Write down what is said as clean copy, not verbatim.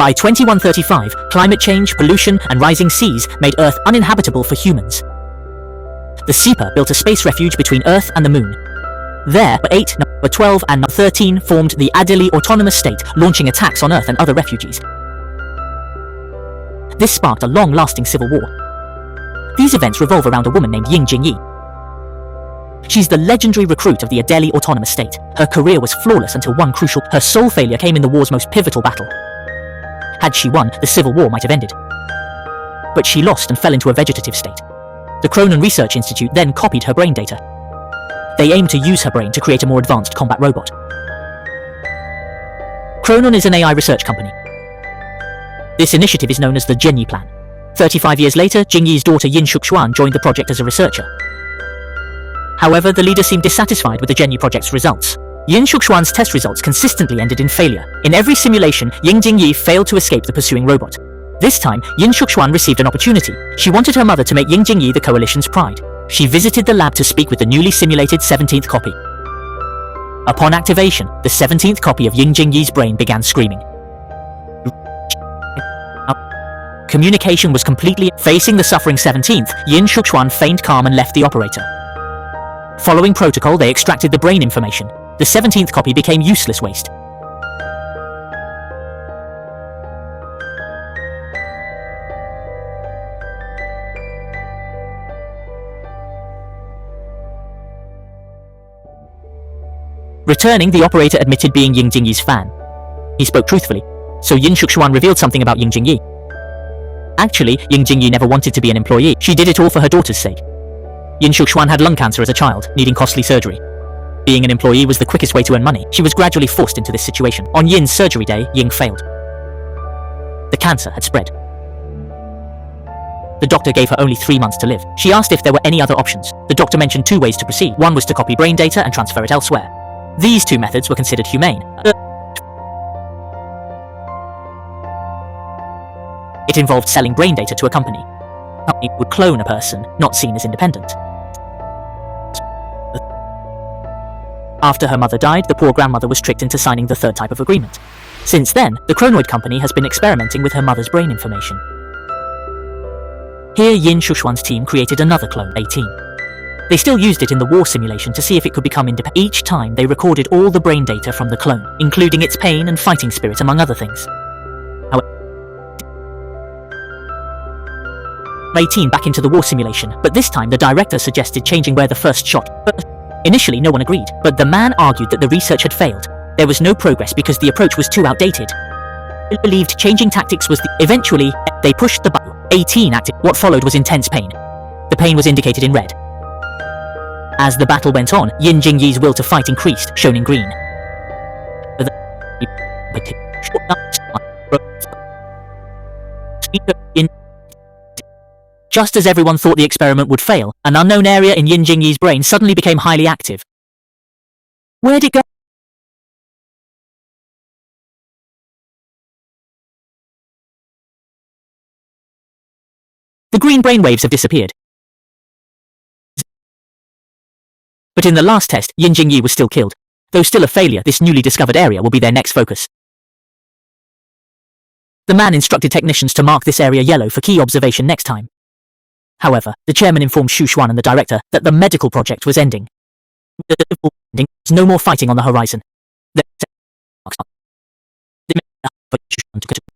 By 2135, climate change, pollution, and rising seas made Earth uninhabitable for humans. The SEPA built a space refuge between Earth and the Moon. There, number 8, number 12, and number 13 formed the Adelie Autonomous State, launching attacks on Earth and other refugees. This sparked a long-lasting civil war. These events revolve around a woman named Ying Jingyi. She's the legendary recruit of the Adelie Autonomous State. Her career was flawless until one crucial. Her sole failure came in the war's most pivotal battle. Had she won, the civil war might have ended. But she lost and fell into a vegetative state. The Cronon Research Institute then copied her brain data. They aimed to use her brain to create a more advanced combat robot. Cronon is an AI research company. This initiative is known as the Zhenyi Plan. 35 years later, Jingyi's daughter Yin Shuxuan joined the project as a researcher. However, the leader seemed dissatisfied with the Zhenyi project's results. Yin Shuxuan's test results consistently ended in failure. In every simulation, Ying Jingyi failed to escape the pursuing robot. This time, Yin Shuxuan received an opportunity. She wanted her mother to make Ying Jingyi the coalition's pride. She visited the lab to speak with the newly simulated 17th copy. Upon activation, the 17th copy of Ying Jingyi's brain began screaming. Communication was completely facing the suffering 17th. Yin Shuxuan feigned calm and left the operator. Following protocol, they extracted the brain information. The 17th copy became useless waste. Returning, the operator admitted being Ying Jingyi's fan. He spoke truthfully, so Yin Shuxuan revealed something about Ying Jingyi. Actually, Ying Jingyi never wanted to be an employee. She did it all for her daughter's sake. Yin Shuxuan had lung cancer as a child, needing costly surgery. Being an employee was the quickest way to earn money. She was gradually forced into this situation. On Yin's surgery day, Ying failed. The cancer had spread. The doctor gave her only 3 months to live. She asked if there were any other options. The doctor mentioned 2 ways to proceed. One was to copy brain data and transfer it elsewhere. These 2 methods were considered humane. It involved selling brain data to a company. The company would clone a person, not seen as independent. After her mother died, the poor grandmother was tricked into signing the 3rd type of agreement. Since then, the Cronoid company has been experimenting with her mother's brain information. Here, Yin Shuxuan's team created another clone, 18. They still used it in the war simulation to see if it could become independent. Each time, they recorded all the brain data from the clone, including its pain and fighting spirit, among other things. However, 18 back into the war simulation, but this time the director suggested changing where the first shot. Initially, no one agreed, but the man argued that the research had failed. There was no progress because the approach was too outdated. He believed changing tactics was Eventually, they pushed the button. 18 acted. What followed was intense pain. The pain was indicated in red. As the battle went on, Yin Jingyi's will to fight increased, shown in green. Just as everyone thought the experiment would fail, an unknown area in Yin Jingyi's brain suddenly became highly active. Where'd it go? The green brainwaves have disappeared. But in the last test, Yin Jingyi was still killed. Though still a failure, this newly discovered area will be their next focus. The man instructed technicians to mark this area yellow for key observation next time. However, the chairman informed Xu Xuan and the director that the medical project was ending. There's no more fighting on the horizon.